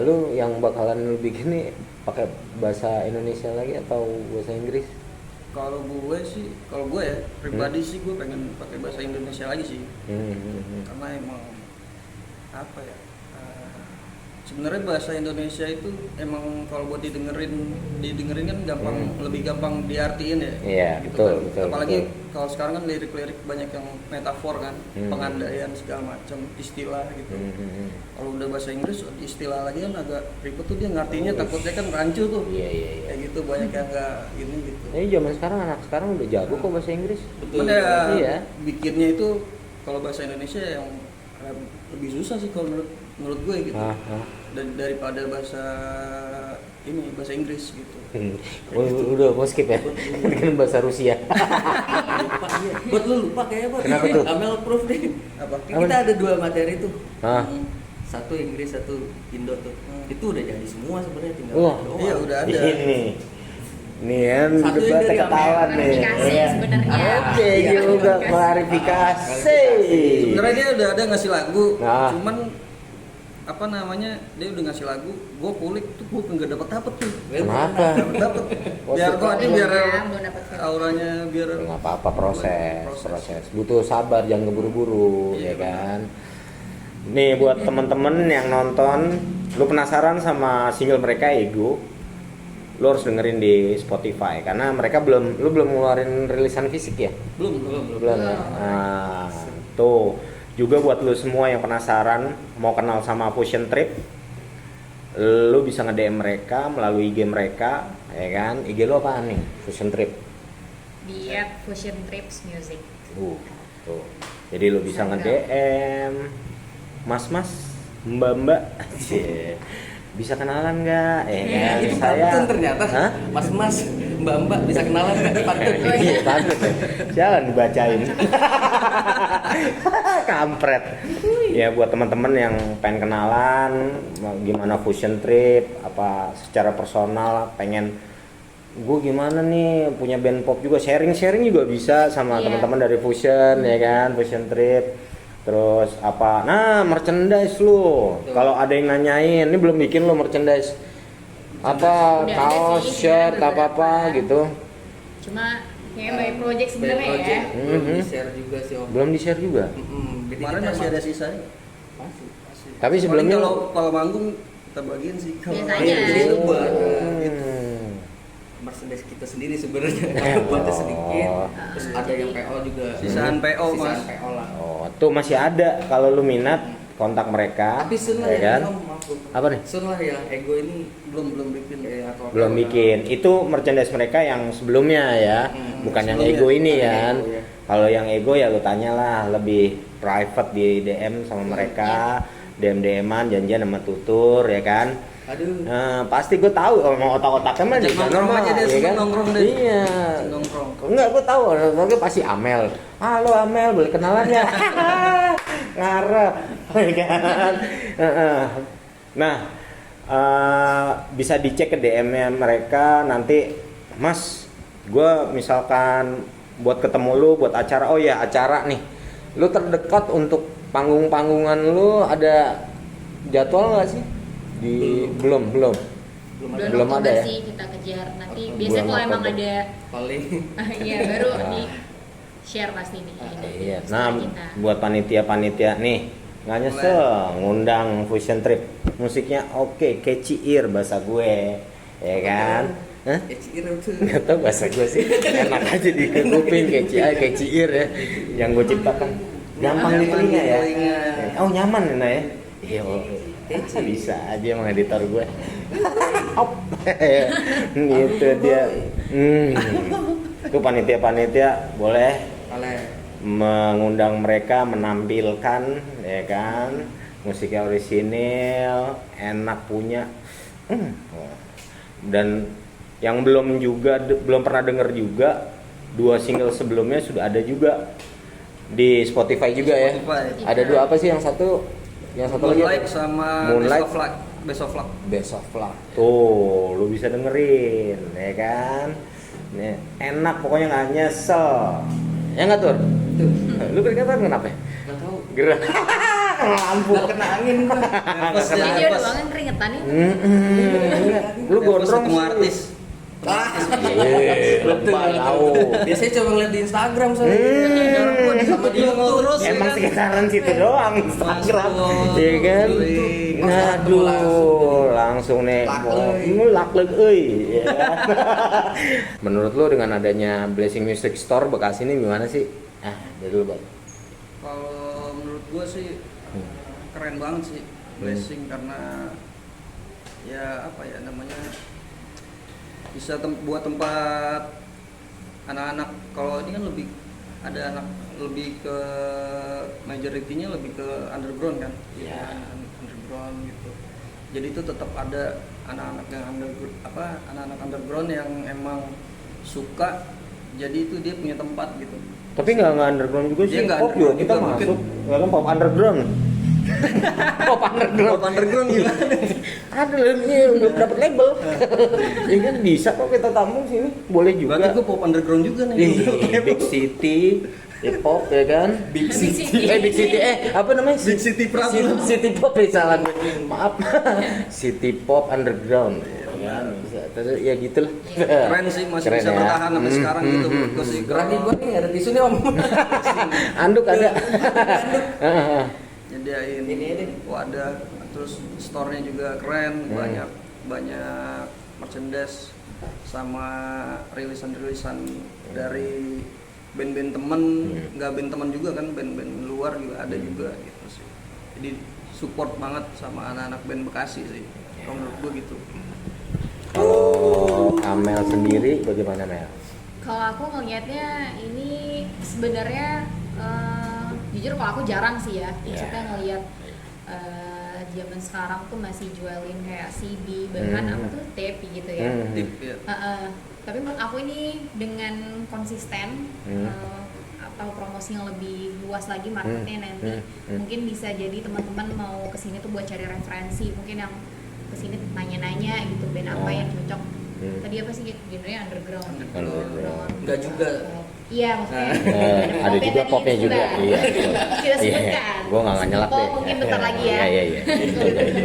lu yang bakalan lu bikin nih pakai bahasa Indonesia lagi atau bahasa Inggris? Kalau gue ya pribadi sih gue pengen pakai bahasa Indonesia lagi sih. Karena emang apa ya? Sebenarnya bahasa Indonesia itu emang kalau buat didengerin kan gampang, lebih gampang diartiin ya. Iya, gitu betul. Apalagi Betul. kalau sekarang kan lirik-lirik banyak yang metafor kan, pengandaian segala macam, istilah gitu. Kalau udah bahasa Inggris istilah lagi kan agak ribet tuh, dia ngartinya takutnya kan rancu tuh. Iya. Kayak gitu banyak yang nggak ini gitu. Ini zaman sekarang anak sekarang udah jago kok bahasa Inggris. Cuman ya Iya. bikinnya itu kalau bahasa Indonesia yang lebih susah sih kalau menurut gue gitu. Daripada bahasa Inggris gitu. Udah mau skip ya. Dengan bahasa Rusia. Buat lu lupa kayaknya, Bang. Kenapa tuh? Amel proof deh. Apa? Kita ada 2 materi tuh. Satu Inggris, satu Indo tuh. Itu udah jadi semua sebenarnya, tinggal Wah. doang. Iya udah ada. Nih kan Satu debat dari ketahuan nih. Klarifikasi Iya. sebenarnya. Oke, Iya. juga klarifikasi. Sebenarnya dia udah ada ngasih lagu, Nah. cuman apa namanya dia udah ngasih lagu, gue kulik tuh gue nggak dapet tuh. Kenapa? Dapet. Oh, Biar suka. kok ini biar Belum dapet. auranya biar. Nggak apa-apa, proses. Butuh sabar, jangan keburu-buru, Iya, ya kan. Nih buat temen-temen yang nonton, lu penasaran sama single mereka Ego, lu harus dengerin di Spotify karena mereka lu belum ngeluarin rilisan fisik ya? Belum. Ya? Nah, tuh juga buat lu semua yang penasaran mau kenal sama Fusion Trip, lu bisa nge-DM mereka melalui IG mereka, ya kan? IG lu apaan nih? Fusion Trip. Di Fusion Trips Music. Tuh. Jadi lu bisa nge-DM Mas, Mbak, bisa kenalan nggak? Itu Saya pantun ternyata. Hah? Mas, Mbak bisa kenalan nggak? Pantun. Iya, pantun. Jangan dibacain. Kampret. Ya buat teman-teman yang pengen kenalan gimana Fusion Trip, apa secara personal pengen gue gimana nih punya band pop juga, sharing juga bisa sama teman-teman dari Fusion, ya kan, Fusion Trip. Terus apa? Nah, merchandise lu. Kalau ada yang nanyain, ini belum bikin lu merchandise. Apa Udah kaos, ada sih, shirt, beberapa. apa gitu. Cuma kayak by project sebenarnya ya. Belum di-share juga sih, Om. Belum di-share juga. Jadi Kemarin kita masih ada sisanya. Masih. Tapi sebelumnya Kalau manggung kita bagiin sih. Biasanya. Jadi itu buat Hmm. merchandise kita sendiri sebenarnya. Buatnya sedikit. Terus ada yang PO juga. Sisaan PO, Mas. Sisaan PO lah. Oh, tuh masih ada. Kalau lu minat, kontak mereka. Tapi sun lah ya ya, kan? Om, maaf. Apa nih? Sun lah ya, Ego ini Belum bikin. atau Belum bikin. Itu merchandise mereka yang sebelumnya ya, bukan yang sebelumnya. Ego ini Ada kan. Ego, ya. Kalau yang Ego ya lu tanyalah lebih private di DM sama mereka. DM-an janjian sama tutur ya kan. Aduh. Pasti gue tahu mau otak-otaknya mah di nongkrong aja dia, ya kan? nongkrong deh. Iya. Nongkrong. Enggak, gue tahu orangnya pasti Amel. Halo Amel, boleh kenalan ya? Ngarep, ya kan? Nah, bisa dicek ke DM-nya mereka nanti, Mas, gue misalkan buat ketemu lu buat acara, oh ya acara nih, lu terdekat untuk panggung-panggungan lu ada jadwal nggak sih? Belum Belum ada Oktober ya? sih kita kejar. Nanti biasanya Bulan kalau emang Oktober. ada Paling iya baru di share pasti nih. Iya. Story Nah, kita. buat panitia-panitia nih, nggak nyesel ngundang Fusion Trip. Musiknya oke, catchy ear bahasa gue, ya kan? Hah? kecil tuh. Nggak tahu bahasa gue sih, enak aja di kuping, catchy ear ya, yang gue ciptakan. Gampang di telinga ya. Oh nyaman ya, ya? Iya, bisa aja emang editor gue. Op. Gitu dia. Itu panitia-panitia boleh mengundang mereka menampilkan ya kan, musiknya orisinil, enak punya. Dan yang belum pernah denger juga, 2 single sebelumnya sudah ada juga di Spotify juga ya. Spotify. Ada 2 apa sih? Yang satu lagi Moonlight apa? sama Moonlight. Best of Luck. Best of Luck. Tuh, lu bisa dengerin, ya kan? Nih, enak pokoknya nggak nyesel. Ya nggak Tur? Lu keringetan kenapa? Nggak tahu. Gerah. Lampu. Nggak kena angin gua. Jadi dia udah banget keringetan nih. Lu gondrong ketemu artis. Lebay tahu. Biasanya cuma ngeliat di Instagram soalnya. Sama di YouTube terus. Emang sekitaran situ doang Instagram, iya kan? Langsung. Aduh, langsung nih lakleg euy. Ya kan? Menurut lu dengan adanya Blessing Music Store Bekasi ini gimana sih? Dari dulu, Bang. Kalau menurut gua sih keren banget sih Blessing karena ya apa ya namanya, bisa buat tempat anak-anak. Kalau ini kan lebih ada anak lebih ke majoritinya lebih ke underground kan. Iya. Underground gitu. Jadi itu tetap ada anak-anak yang anak-anak underground yang emang suka. Jadi itu dia punya tempat gitu. Tapi nggak underground juga sih, Dia nggak pop juga underground kita juga, masuk, nggak kan pop underground. Pop underground. Pop underground gimana? Ada ini udah dapat label. Ya kan bisa kok kita tampung sini, boleh juga. Berarti gue pop underground juga nih. Big City, hip hop ya kan? Big City. Big City, apa namanya? Big City Prabu. City Pop ya, salah gue. Maaf. City Pop underground. Ya, bisa. Terus ya gitulah. Keren sih, masih Keren bisa ya. bertahan sampai sekarang gitu. Gue sih Gerak nih gua nih, ada tisu nih om. Anduk ada. Nyediain Ini deh. wadah, terus store-nya juga keren, banyak merchandise sama rilisan-rilisan dari band-band temen, nggak band temen juga kan, band-band luar juga ada juga gitu sih. Jadi support banget sama anak-anak band Bekasi sih, kalau menurut gue gitu. Kalau Amel sendiri bagaimana Mel? Kalau aku ngelihatnya ini sebenarnya jujur kalau aku jarang sih ya, maksudnya ngelihat zaman sekarang tuh masih jualin kayak CD bahkan apa tuh tape gitu ya. Tip ya. Tapi menurut aku ini dengan konsisten atau promosi yang lebih luas lagi marketnya nanti mungkin bisa jadi teman-teman mau kesini tuh buat cari referensi, mungkin yang kesini nanya-nanya gitu band apa yang cocok. Tadi apa sih genrenya underground. Enggak juga. Iya maksudnya Ada juga popnya juga. Iya. Kita sebutkan. Gue nggak nyelak deh. Pop mungkin bentar lagi ya. Iya.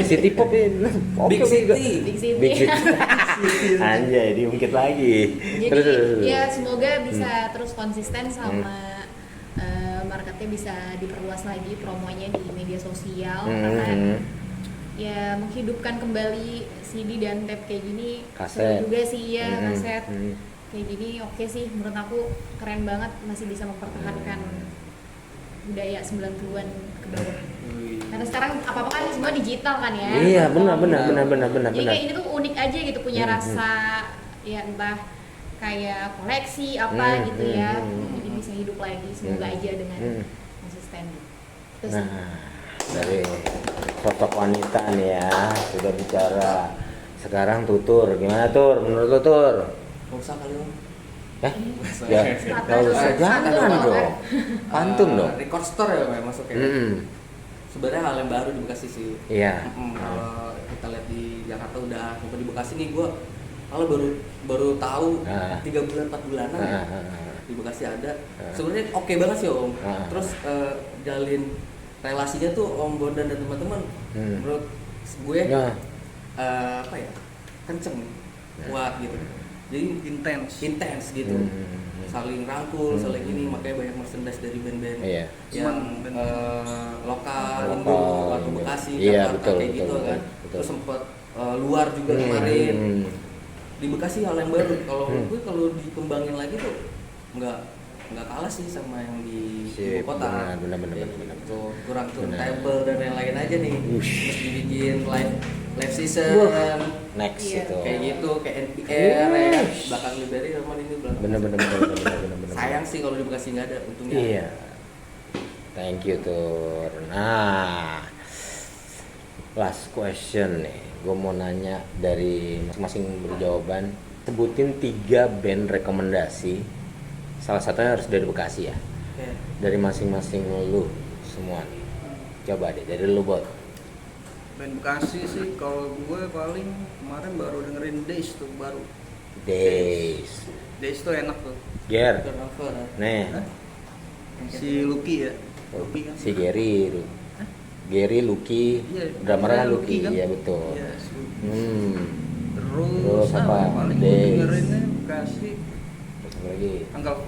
City Pop ini. Big City. Big City. Big City. Anjay, diungkit lagi. Jadi ya semoga bisa terus konsisten sama marketnya bisa diperluas lagi promonya di media sosial karena ya menghidupkan kembali CD dan tape kayak gini Kaset. seru juga sih ya, kaset kayak gini oke sih menurut aku, keren banget masih bisa mempertahankan budaya 90-an ke bawah. Karena sekarang apa-apa kan semua digital kan ya. Iya, benar. Jadi kayak ini tuh unik aja gitu, punya rasa ya entah kayak koleksi apa gitu ya. Jadi bisa hidup lagi, semoga aja dengan konsisten. Terus dari sosok wanita nih ya, sudah bicara. Sekarang Tutur, gimana Tur? Menurut lu Tur? Nggak usah kali om. Ya, nggak usah, jangan dong. Pantun dong. Record store ya Mbak, masuknya. Sebenarnya hal yang baru di Bekasi sih. Iya. Kalau kita lihat di Jakarta udah, kalau di Bekasi nih gue kalau baru tahu 3 bulan 4 bulanan ya di Bekasi ada. Sebenarnya oke banget sih om. Terus jalin relasinya tuh Om Bondan dan teman-teman. Menurut gue apa ya, kenceng, kuat gitu. Jadi intens gitu. Saling rangkul, saling ini, makanya banyak merchandise dari band-band yang lokal, Indo, atau Bekasi, Jakarta kayak gitu kan. Terus sempet luar juga kemarin. Di Bekasi hal yang baru. Kalau gue kalau dikembangin lagi tuh nggak kalah sih sama yang di ibu kota. Benar. Tuh kurang turntable dan lain-lain aja nih. Terus dibikin live season next itu kayak gitu, kayak NPR ya, bahkan Liberi sama ini belum. Bener. Sayang sih kalau di Bekasi nggak ada, untungnya. Iya. Thank you Tur. Nah, last question nih. Gue mau nanya dari masing-masing berjawaban. Sebutin 3 band rekomendasi. Salah satunya harus dari Bekasi ya. Dari masing-masing lu semua nih. Coba deh dari lu Bot. Band Bekasi sih, kalau gue paling kemarin baru dengerin Days tuh baru. Days Days tuh enak tuh. Ger. Nih. Si Lucky ya. Si Gary. Gary, Lucky, drummernya Lucky, kan? ya betul. Iya, si Lucky. Terus apa? Paling gue dengerinnya Bekasi. Terus apa lagi? Uncle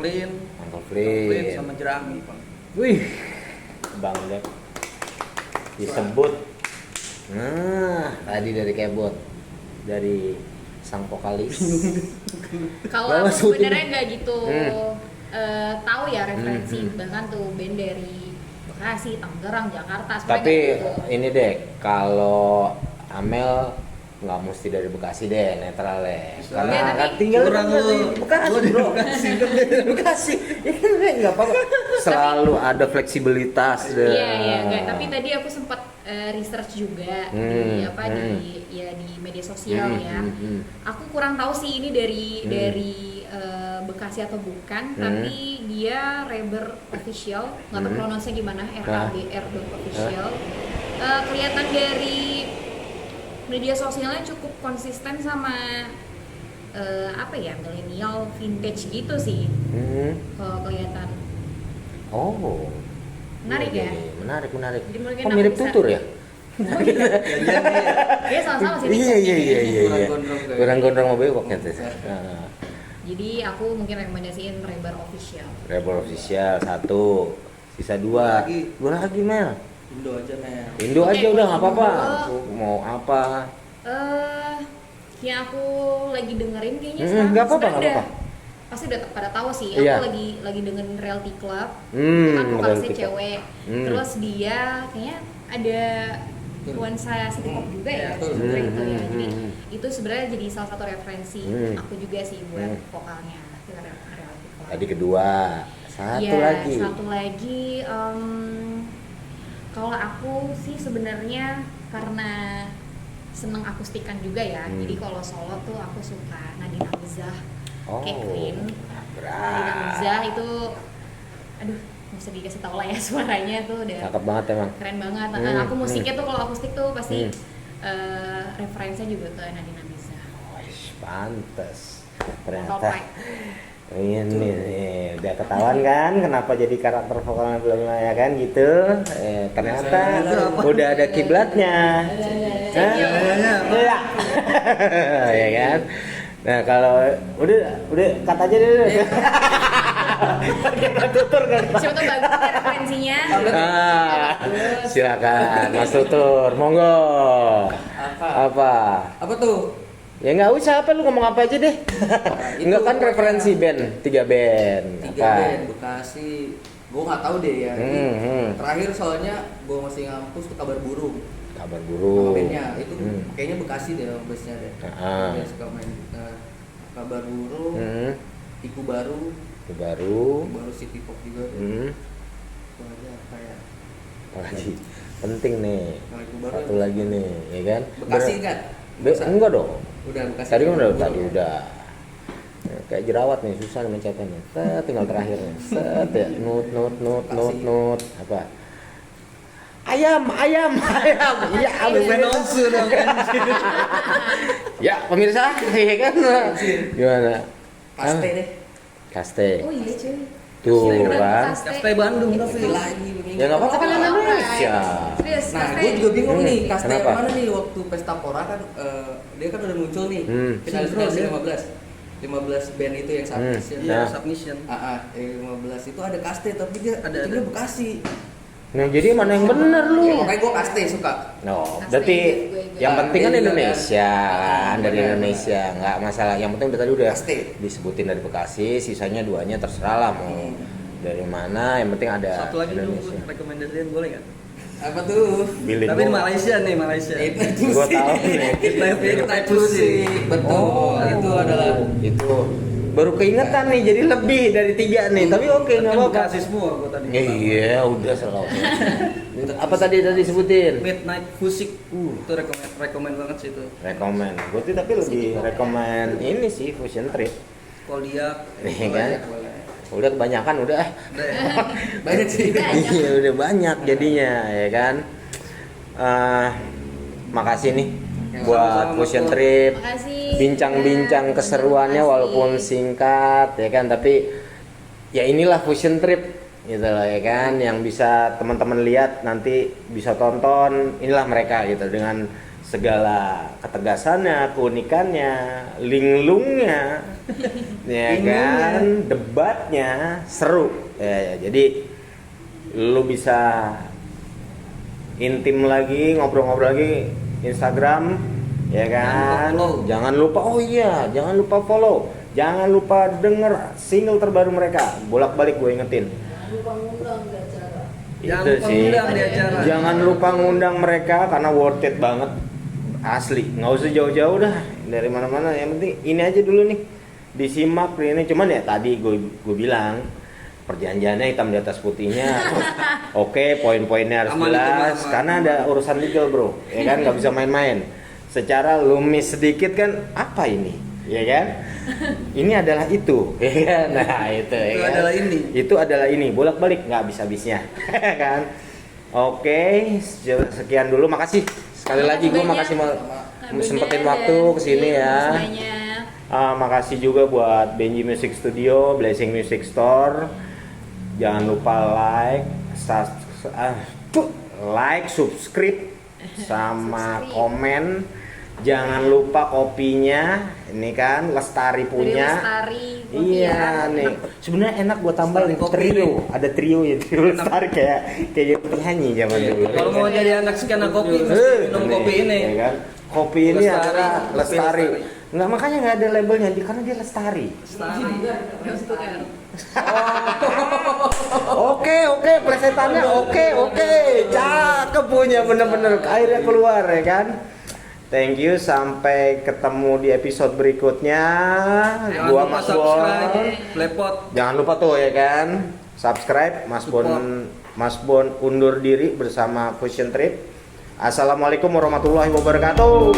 Flynn sama Jerami Bang. Wih, Bang Dep disebut. Nah, tadi dari Kebot, dari sang vokalis. Kalau aku sebenarnya nggak gitu tahu ya referensi, bahkan tuh band dari Bekasi, Tangerang, Jakarta. Tapi gitu. ini deh, kalau Amel nggak mesti dari Bekasi deh, netral deh. Karena kan tinggal di Bekasi, bro. Bekasi, ya kan nggak apa-apa. Selalu ada fleksibilitas. Iya, enggak. Tapi tadi aku sempat research juga di media sosial ya. Aku kurang tahu sih ini dari Bekasi atau bukan, tapi dia rapper official, nggak tahu pronounce-nya gimana, RABR.official. Kelihatan dari media sosialnya cukup konsisten sama milenial vintage gitu sih. Kalau kelihatan. Oh. Menarik ya? Menarik. Jadi mungkin Kok aku mirip bisa- Tutur ya? Dia sama-sama sih. Iya. Kurang gondrong mau bewok ya. Jadi aku mungkin rekomendasiin Rebar Official. Rebel Official 1, sisa 2. Dua lagi Mel. Indo aja Mel. Indo Oke, aja udah nggak apa-apa. Indo. Mau apa? Yang aku lagi dengerin kayaknya Nggak apa-apa, sekarang nggak udah apa-apa. pasti udah pada tahu sih. Iya. Aku lagi dengerin Reality Club. Itu kan vokalisnya Reality Club. cewek. Terus dia kayaknya ada nuansa city pop juga ya, sebenarnya gitu ya. Jadi itu sebenarnya jadi salah satu referensi aku juga sih buat vokalnya Reality Club. Tadi kedua, satu Iya, lagi. satu lagi. Kalau aku sih sebenarnya karena seneng akustikan juga ya. Jadi kalau solo tuh aku suka Nadine Amizah, Kathleen. Nadine Amizah itu, aduh, nggak usah dikasih tau lah ya suaranya tuh udah Cakep banget emang. keren banget. Aku musiknya tuh kalau akustik tuh pasti referensinya juga ke Nadine Amizah. Wih, pantes. Ternyata Topai. ini nih, udah ketahuan kan kenapa jadi karakter vokalnya belum ya kan gitu. Ternyata udah ada kiblatnya. Iya. Ya kan. Nah kalau udah kata aja deh. Tutur kan. Siapa tuh bagus ya referensinya? Silakan Mas Tutur, monggo. Apa tuh? Ya nggak usah, apa lu ngomong apa aja deh. Enggak kan referensi band, 3 band. 3 band Bekasi. Gue nggak tahu deh ya. Terakhir soalnya gue masih ngampus tuh Kabar Burung. Kabar Nama Burung. bandnya itu kayaknya Bekasi deh base-nya deh. Dia suka main Kabar Burung, Iku Baru Baru. City Pop juga tuh. Itu aja apa ya? apalagi penting nih. Lagu baru Satu lagi nih, ya kan? Bekasi kan? Enggak dong. Udah Bekasi. Tadi kan udah. Ya, kayak jerawat nih, susah nih mencetnya. Tinggal terakhirnya. Set ya, nut. Apa? Ayam. Iya, Benonsu dong. ya, pemirsa, ya kan? Gimana? Paste deh. Kaste. Oh iya cuy. Tuh Keren, kan. Kaste Bandung tapi. Lagi. Ya nggak apa-apa kan Indonesia. Serius, Nah, Kaste. gue juga bingung nih, Kaste Kenapa? yang mana nih waktu Pesta Pora kan dia kan udah muncul nih. Finalis Sinkron, ya? 15 band itu yang submission. Iya, Nah. submission. 15 itu ada Kaste tapi dia Ada. dia Bekasi. Nah, jadi mana yang bener lu? Ya, makanya gue Kaste suka. No, Kaste, berarti gue. yang penting kan Dia juga Indonesia kan, dari benar. Indonesia, nggak masalah. Yang penting tadi udah Kaste. disebutin dari Bekasi, sisanya duanya terserah lah mau dari mana. Yang penting ada Satu lagi dong Indonesia. rekomendasiin boleh nggak? Apa tuh? Bilin Tapi di gua. Malaysia nih, Malaysia. Gua tahu nih. Midnight Music. Betul. Oh, itu adalah itu baru keingetan nih, jadi lebih dari 3 nih. Tapi oke, nggak Kan apa-apa. Bekasi semua gua tadi. Iya, udah selalu. Apa tadi sebutin? Midnight Music. Itu rekomend banget sih itu. Rekomen. Gue tuh tapi lebih rekomen ini sih Fusion Trip. Koliak. Nih kan. Udah kebanyakan udah. Udah ya. banyak sih. Iya, udah banyak jadinya ya kan. Makasih nih buat Sama-sama, Fusion Mas Pur. Trip. Makasih. Bincang-bincang Ya, keseruannya makasih. walaupun singkat ya kan, tapi ya inilah Fusion Trip gitu loh ya kan, yang bisa teman-teman lihat nanti bisa tonton, inilah mereka gitu dengan segala ketegasannya, keunikannya, linglungnya, ya kan, debatnya seru ya, jadi lu bisa intim lagi, ngobrol-ngobrol lagi Instagram ya kan. Jangan lupa jangan lupa follow, jangan lupa denger single terbaru mereka, bolak-balik gue ingetin. Jangan Itu lupa sih. ngundang di acara. Jangan lupa ngundang mereka karena worth it banget. Asli, nggak usah jauh-jauh dah dari mana-mana. Yang penting ini aja dulu nih, disimak ini. Cuman ya tadi gue bilang perjanjiannya hitam di atas putihnya. Oke, poin-poinnya harus Aman, jelas aman. karena ada urusan legal bro, ya kan, nggak bisa main-main. Secara lu miss sedikit kan apa ini, ya kan? Ini adalah itu, ya kan? Nah itu, ya Itu kan? adalah ini. Itu adalah ini, bolak-balik nggak habis-habisnya, kan? Oke, sekian dulu, makasih sekali lagi, gue makasih sempetin waktu kesini ya. Makasih juga buat Benji Music Studio, Blessing Music Store. Jangan lupa subscribe sama komen. Jangan lupa kopinya, ini kan Lestari punya. Iya nih. Sebenarnya enak gua tambahin trio. Ada trio ya, trio Lestari kayak penyanyi zaman dulu. Kalau mau jadi anak skena kopi mesti minum kopi ini. Ya kan? Kopi ini Lestari, adalah kopi Lestari. Lestari. Nggak, makanya nggak ada labelnya karena dia Lestari. Oke, plesetannya oke. Cakep punya, bener-bener akhirnya keluar ya kan. Thank you, sampai ketemu di episode berikutnya. Jangan Gua lupa Mas Bon. subscribe, Lepot. Jangan lupa tuh ya kan, subscribe. Mas Bon undur diri bersama Fusion Trip. Assalamualaikum warahmatullahi wabarakatuh.